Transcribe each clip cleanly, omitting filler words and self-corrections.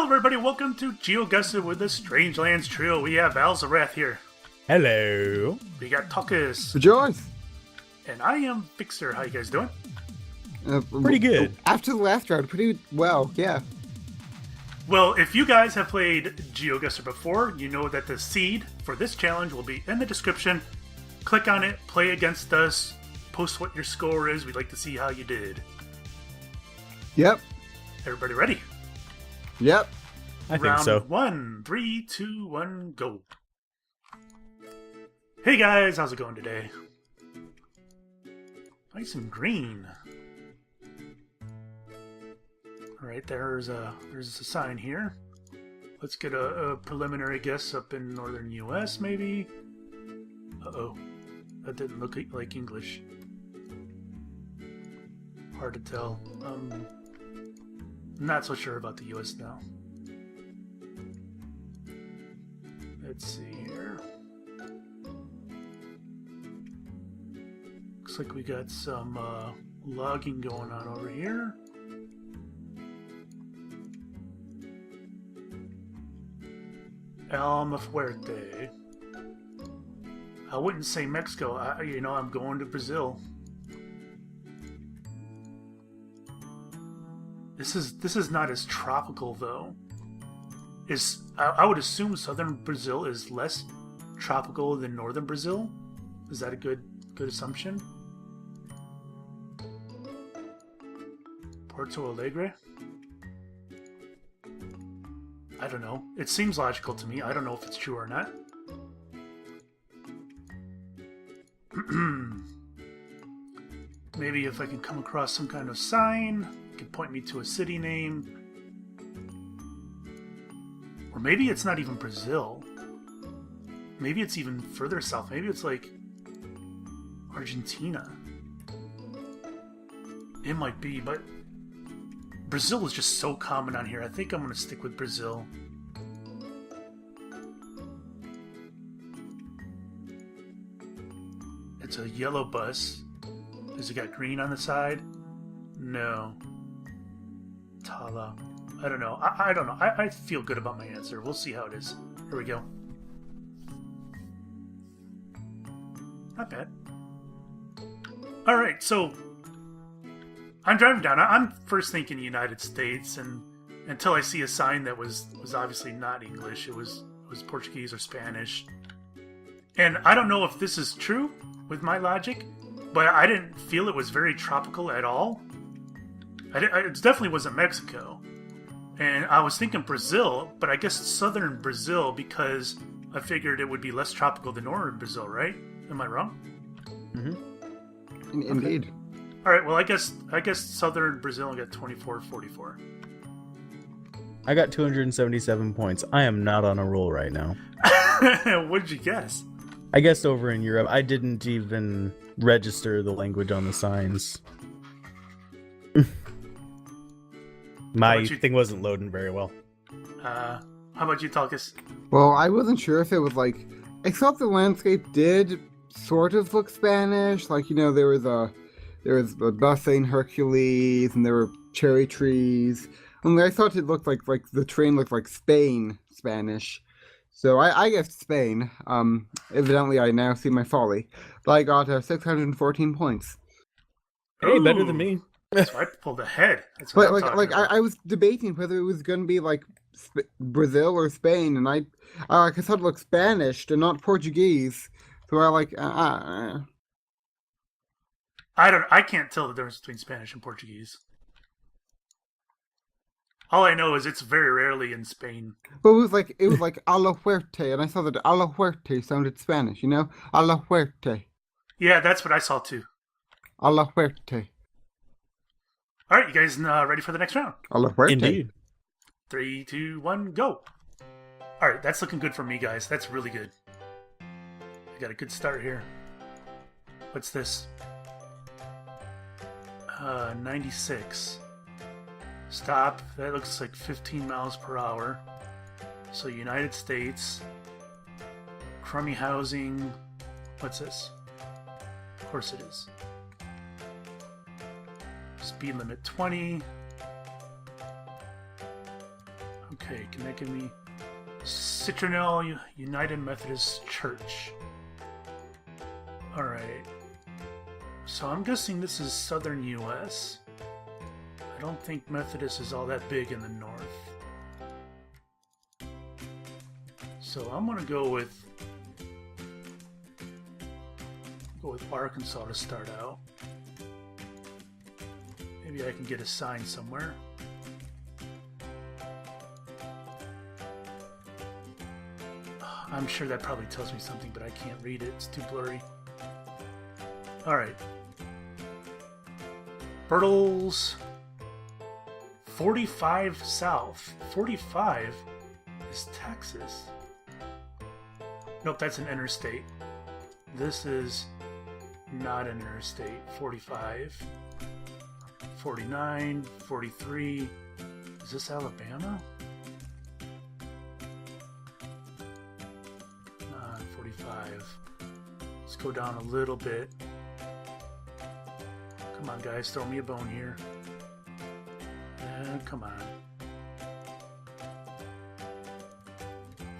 Hello everybody, welcome to GeoGuessr with the Strangelands trio. We have Alzarath here. Hello. We got Tuckus. Rejoice. And I am Fixer. How you guys doing? Pretty good. After the last round, pretty well, yeah. Well, if you guys have played GeoGuessr before, you know that the seed for this challenge will be in the description. Click on it, play against us, post what your score is. We'd like to see how you did. Yep. Everybody ready? Yep. I think so. Round 1, 3, 2, 1, go. Hey guys, how's it going today? Nice and green. Alright, there's a sign here. Let's get a preliminary guess up in northern US, maybe? Uh-oh. That didn't look like English. Hard to tell. Not so sure about the US now. Let's see here. Looks like we got some logging going on over here. Almafuerte. I wouldn't say Mexico. I'm going to Brazil. This is not as tropical though. I would assume southern Brazil is less tropical than northern Brazil. Is that a good assumption? Porto Alegre? I don't know. It seems logical to me. I don't know if it's true or not. Maybe if I can come across some kind of sign, it can point me to a city name. Or maybe it's not even Brazil. Maybe it's even further south. Maybe it's like Argentina. It might be, but Brazil is just so common on here. I think I'm going to stick with Brazil. It's a yellow bus. Has it got green on the side? No. Tala. I don't know. I don't know. I feel good about my answer. We'll see how it is. Here we go. Not bad. Alright, so I'm driving down. I'm first thinking United States, and until I see a sign that was obviously not English. It was Portuguese or Spanish. And I don't know if this is true with my logic, but I didn't feel it was very tropical at all. It definitely wasn't Mexico. And I was thinking Brazil, but I guess southern Brazil because I figured it would be less tropical than northern Brazil, right? Am I wrong? Mm-hmm. Indeed. All right, well, I guess southern Brazil got 24-44. I got 277 points. I am not on a roll right now. What did you guess? I guessed over in Europe. I didn't even register the language on the signs. My thing wasn't loading very well. How about you, Talkus? Well, I wasn't sure if it was like... I thought the landscape did sort of look Spanish. Like, there was a bus saying Hercules, and there were cherry trees. Only I thought it looked like the train looked like Spain Spanish. So I guessed Spain. Evidently, I now see my folly. But I got 614 points. Hey, better than me. So I pulled ahead. That's what I was debating whether it was going to be like Brazil or Spain, and I thought it looked Spanish and not Portuguese. So I can't tell the difference between Spanish and Portuguese. All I know is it's very rarely in Spain. But it was like a la fuerte, and I saw that a la fuerte sounded Spanish. A la fuerte. Yeah, that's what I saw too. A la fuerte. All right, you guys ready for the next round? A la fuerte. Indeed. 3, 2, 1, go. All right, that's looking good for me, guys. That's really good. I got a good start here. What's this? 96. Stop. That looks like 15 miles per hour. So United States. Crummy housing. What's this? Of course it is. Speed limit 20. Okay, can that give me Citronelle United Methodist Church? Alright. So I'm guessing this is southern U.S. I don't think Methodist is all that big in the north. So I'm gonna go with Arkansas to start out. Maybe I can get a sign somewhere. I'm sure that probably tells me something, but I can't read it. It's too blurry. Alright. Bertles 45 south. 45 is Texas. Nope, that's an interstate. This is not an interstate. 45. 49. 43. Is this Alabama? 45. Let's go down a little bit. Come on, guys, throw me a bone here. Come on.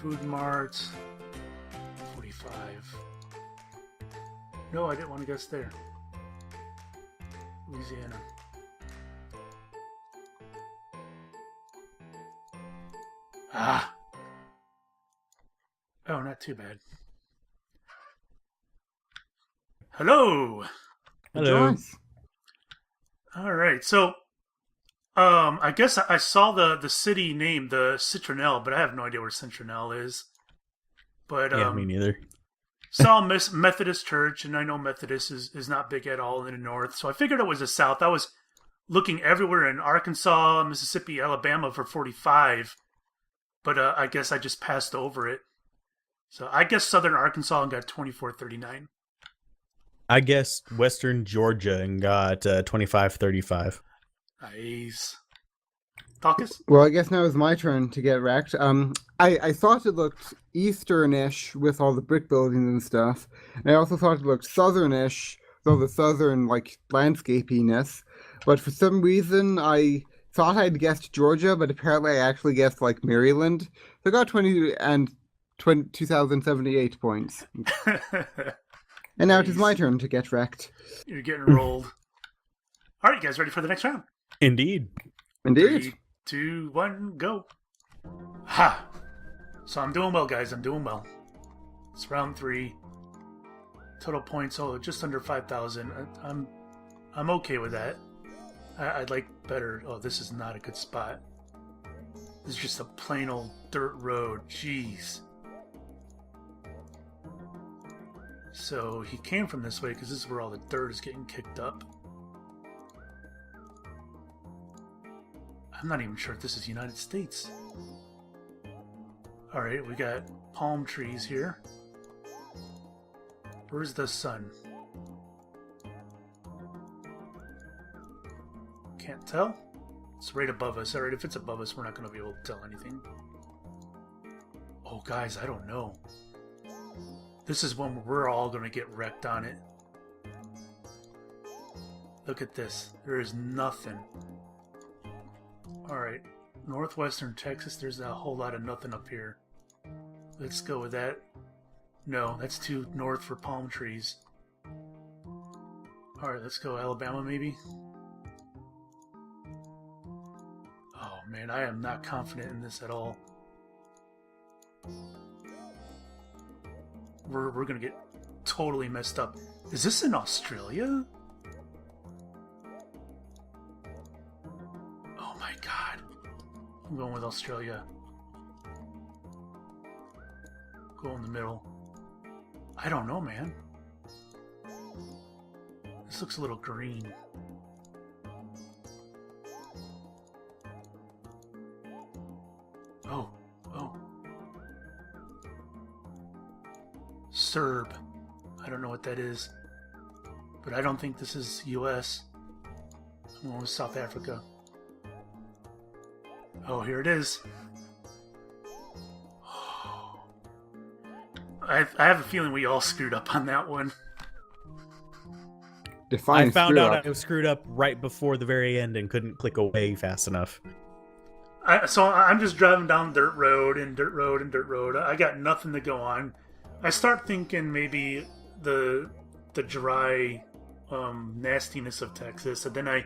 Food Mart. 45. No, I didn't want to guess there. Louisiana. Ah! Oh, not too bad. Hello! Hello. Nice. Alright, so I guess I saw the city name, the Citronelle, but I have no idea where Citronelle is. But Yeah, me neither. saw Methodist Church, and I know Methodist is not big at all in the north, so I figured it was the south. I was looking everywhere in Arkansas, Mississippi, Alabama for 45, but I guess I just passed over it. So I guess southern Arkansas and got 2439. I guessed Western Georgia and got 2535. Nice. Talkus? Well, I guess now it's my turn to get wrecked. I thought it looked easternish with all the brick buildings and stuff. And I also thought it looked southernish, though the southern like landscapiness. But for some reason, I thought I'd guessed Georgia, but apparently I actually guessed like Maryland. So I got 2,078 points. And now it is my turn to get wrecked. You're getting rolled. All right, you guys ready for the next round? Indeed. Indeed. 3, 2, 1, go. Ha! So I'm doing well, guys. I'm doing well. It's round 3. Total points, just under 5,000. I'm okay with that. I'd like better. Oh, this is not a good spot. This is just a plain old dirt road. Jeez. So he came from this way because this is where all the dirt is getting kicked up. I'm not even sure if this is United States. Alright, we got palm trees here. Where's the sun? Can't tell? It's right above us. Alright, if it's above us, we're not going to be able to tell anything. Oh, guys, I don't know. This is one where we're all going to get wrecked on it. Look at this. There is nothing. Alright, northwestern Texas, there's a whole lot of nothing up here. Let's go with that. No, that's too north for palm trees. Alright, let's go Alabama maybe. Oh man, I am not confident in this at all. We're gonna get totally messed up. Is this in Australia? Oh my god. I'm going with Australia. Go in the middle. I don't know, man. This looks a little green. Oh. Serb. I don't know what that is. But I don't think this is US. I'm going with South Africa. Oh, here it is. I have a feeling we all screwed up on that one. Define I found screw out up. I was screwed up right before the very end and couldn't click away fast enough. I'm just driving down dirt road and dirt road and dirt road. I got nothing to go on. I start thinking maybe the dry nastiness of Texas, and then I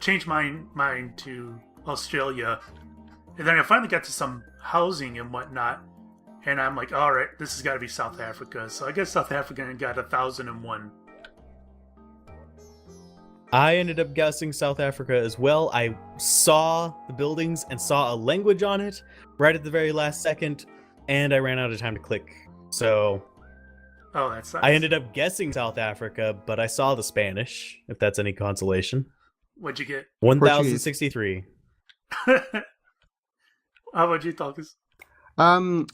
change my mind to Australia, and then I finally got to some housing and whatnot, and I'm like, all right, this has got to be South Africa. So I guess South Africa got 1,001. I ended up guessing South Africa as well. I saw the buildings and saw a language on it right at the very last second, and I ran out of time to click. So Oh, that's nice. I ended up guessing South Africa, but I saw the Spanish, if that's any consolation. What'd you get? 1,063. How about you, Talkus?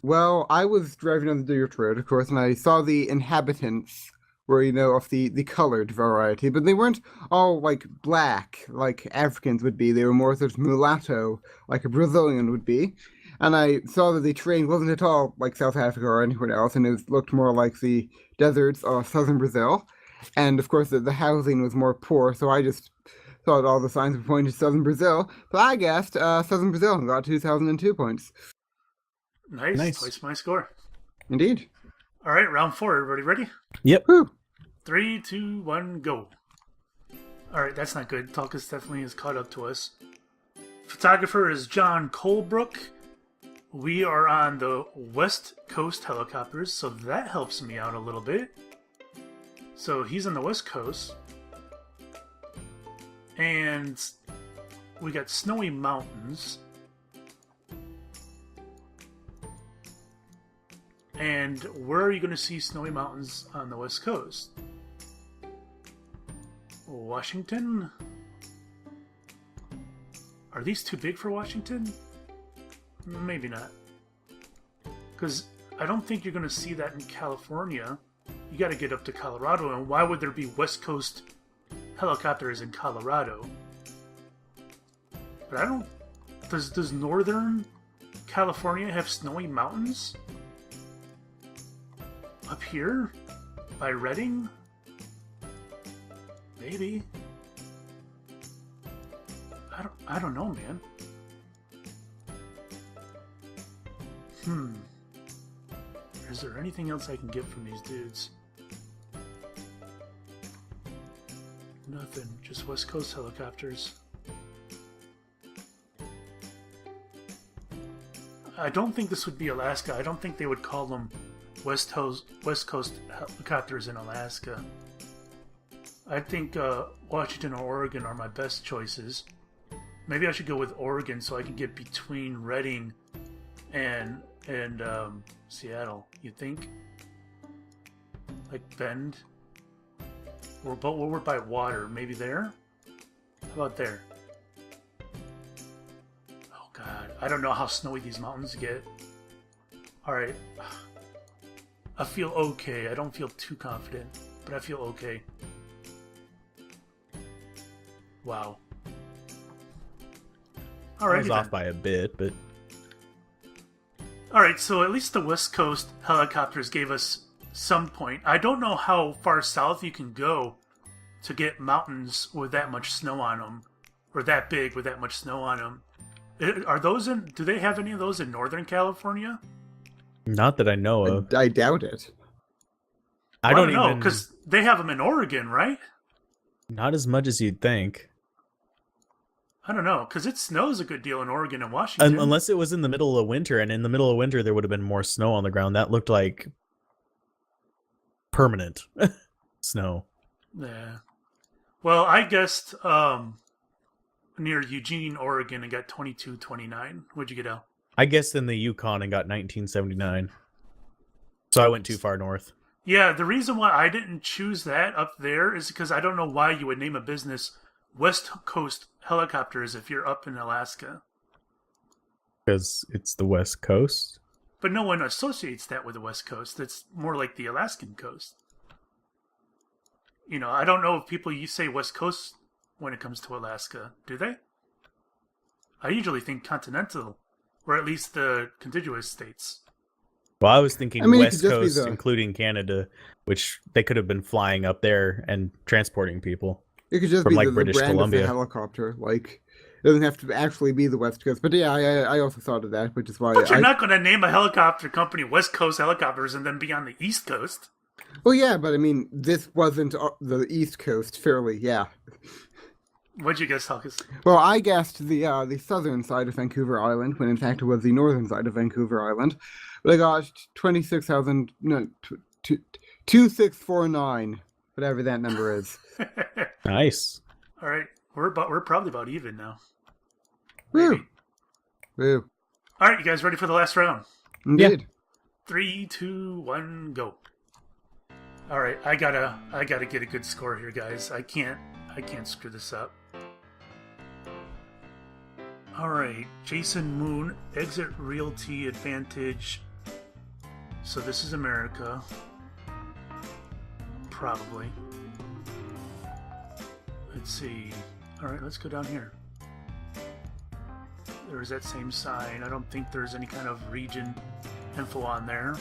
Well, I was driving on the dirt road, of course, and I saw the inhabitants were, of the colored variety, but they weren't all like black like Africans would be. They were more sort of mulatto, like a Brazilian would be. And I saw that the terrain wasn't at all like South Africa or anywhere else, and it looked more like the deserts of southern Brazil. And of course, the housing was more poor, so I just thought all the signs were pointing to southern Brazil. So I guessed southern Brazil and got 2,002 points. Nice. Twice my score. Indeed. All right, round 4. Everybody ready? Yep. Whew. 3, 2, 1, go. All right, that's not good. Talkus definitely is caught up to us. Photographer is John Colebrook. We are on the West Coast helicopters, so that helps me out a little bit. So he's on the West Coast. And we got snowy mountains. And where are you going to see snowy mountains on the West Coast? Washington? Are these too big for Washington? Maybe not. Because I don't think you're going to see that in California. You got to get up to Colorado, and why would there be West Coast helicopters in Colorado? But I don't... Does Northern California have snowy mountains? Up here? By Redding? Maybe. I don't know, man. Is there anything else I can get from these dudes? Nothing. Just West Coast helicopters. I don't think this would be Alaska. I don't think they would call them West Coast helicopters in Alaska. I think Washington or Oregon are my best choices. Maybe I should go with Oregon so I can get between Redding and Seattle. You think? Like Bend? We're by water. Maybe there? How about there? Oh god. I don't know how snowy these mountains get. Alright. I feel okay. I don't feel too confident, but I feel okay. Wow. Alright. I was off by a bit, but... Alright, so at least the West Coast helicopters gave us some point. I don't know how far south you can go to get mountains with that much snow on them, or that big with that much snow on them. Are those in? Do they have any of those in Northern California? Not that I know of. I doubt it. I don't know, even... because they have them in Oregon, right? Not as much as you'd think. I don't know, because it snows a good deal in Oregon and Washington. Unless it was in the middle of winter, and in the middle of winter there would have been more snow on the ground. That looked like permanent snow. Yeah. Well, I guessed near Eugene, Oregon, and got 2229. What'd you get, Al? I guessed in the Yukon and got 1979. So I went too far north. Yeah, the reason why I didn't choose that up there is because I don't know why you would name a business West Coast Helicopters if you're up in Alaska. Because it's the West Coast? But no one associates that with the West Coast. It's more like the Alaskan coast. You know, I don't know if people say West Coast when it comes to Alaska. Do they? I usually think continental, or at least the contiguous states. Well, I was thinking West Coast, the... including Canada, which they could have been flying up there and transporting people. It could just from be like the British brand Columbia. of the helicopter. Like, doesn't have to actually be the West Coast. But yeah, I also thought of that, which is why. But you're not going to name a helicopter company West Coast Helicopters and then be on the East Coast. Well, yeah, but I mean, this wasn't the East Coast, fairly. Yeah. What'd you guess, Halkus? Well, I guessed the southern side of Vancouver Island, when in fact it was the northern side of Vancouver Island. But I got 26,000. No, 2649, whatever that number is. Nice. All right, we're probably about even now. Woo! Woo! All right, you guys ready for the last round? Indeed. Yeah. 3, 2, 1, go. All right, I gotta get a good score here, guys. I can't screw this up. All right, Jason Moon, Exit Realty Advantage. So this is America. Probably. Let's see. All right, let's go down here. There's that same sign. I don't think there's any kind of region info on there.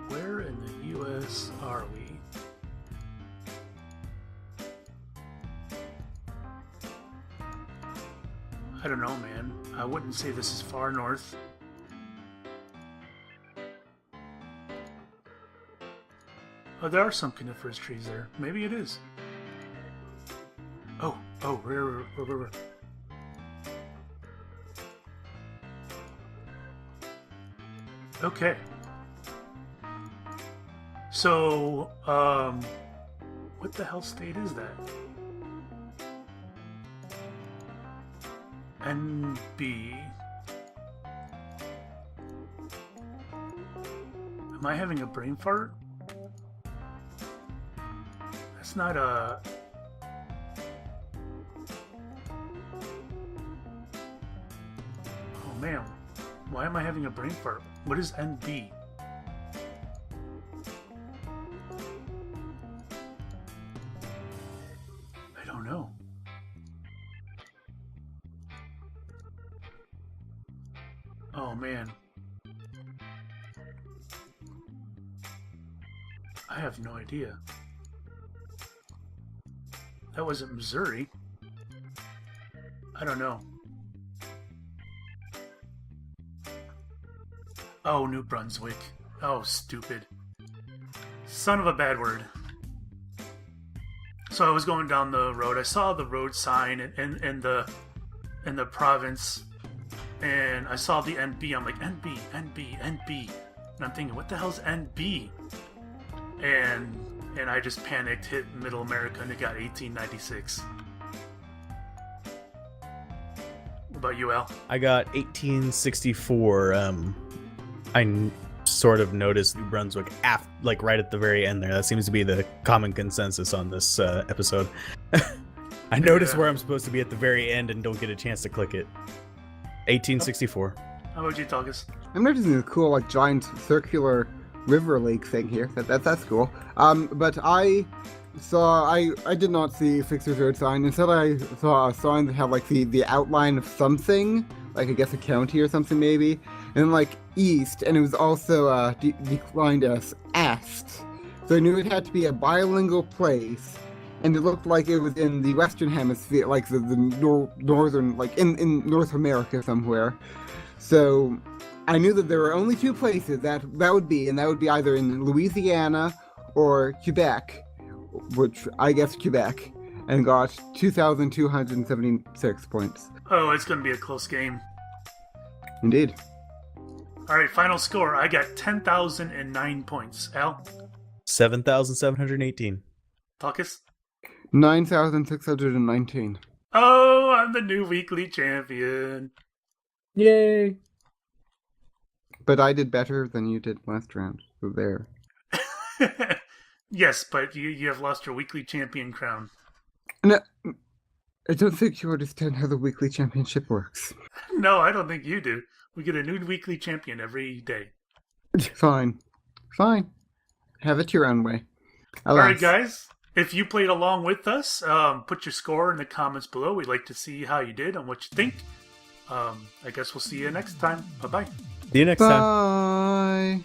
Where in the U.S. are we? I don't know, man. I wouldn't say this is far north. Oh, there are some coniferous trees there. Maybe it is. Oh, rare. Okay. So, what the hell state is that? NB. Am I having a brain fart? That's not a... Oh man, why am I having a brain fart? What is NB? I don't know. Oh man. I have no idea. That wasn't Missouri. I don't know. Oh, New Brunswick. Oh, stupid. Son of a bad word. So I was going down the road. I saw the road sign in the province, and I saw the NB. I'm like, NB. And I'm thinking, what the hell's NB? And I just panicked, hit Middle America, and it got 1896. What about you, Al? I got 1864. I sort of noticed New Brunswick like right at the very end there. That seems to be the common consensus on this episode. I notice where I'm supposed to be at the very end and don't get a chance to click it. 1864. How about you, Talgus? I'm noticing a cool, like, giant circular river lake thing here. That's cool. But I did not see Fixer's Road sign. Instead, I saw a sign that had like the outline of something, like I guess a county or something maybe, and then like east, and it was also declined as est. So I knew it had to be a bilingual place, and it looked like it was in the Western Hemisphere, like the northern, like in North America somewhere. So I knew that there were only two places that would be, and that would be either in Louisiana or Quebec, which I guessed Quebec, and got 2,276 points. Oh, it's going to be a close game. Indeed. All right, final score. I got 10,009 points. Al? 7,718. Talkus? 9,619. Oh, I'm the new weekly champion. Yay! But I did better than you did last round, so there. Yes, but you have lost your weekly champion crown. No, I don't think you understand how the weekly championship works. No, I don't think you do. We get a new weekly champion every day. Fine. Have it your own way. Alas. All right, guys. If you played along with us, put your score in the comments below. We'd like to see how you did and what you think. I guess we'll see you next time. Bye-bye. See you next time. Bye.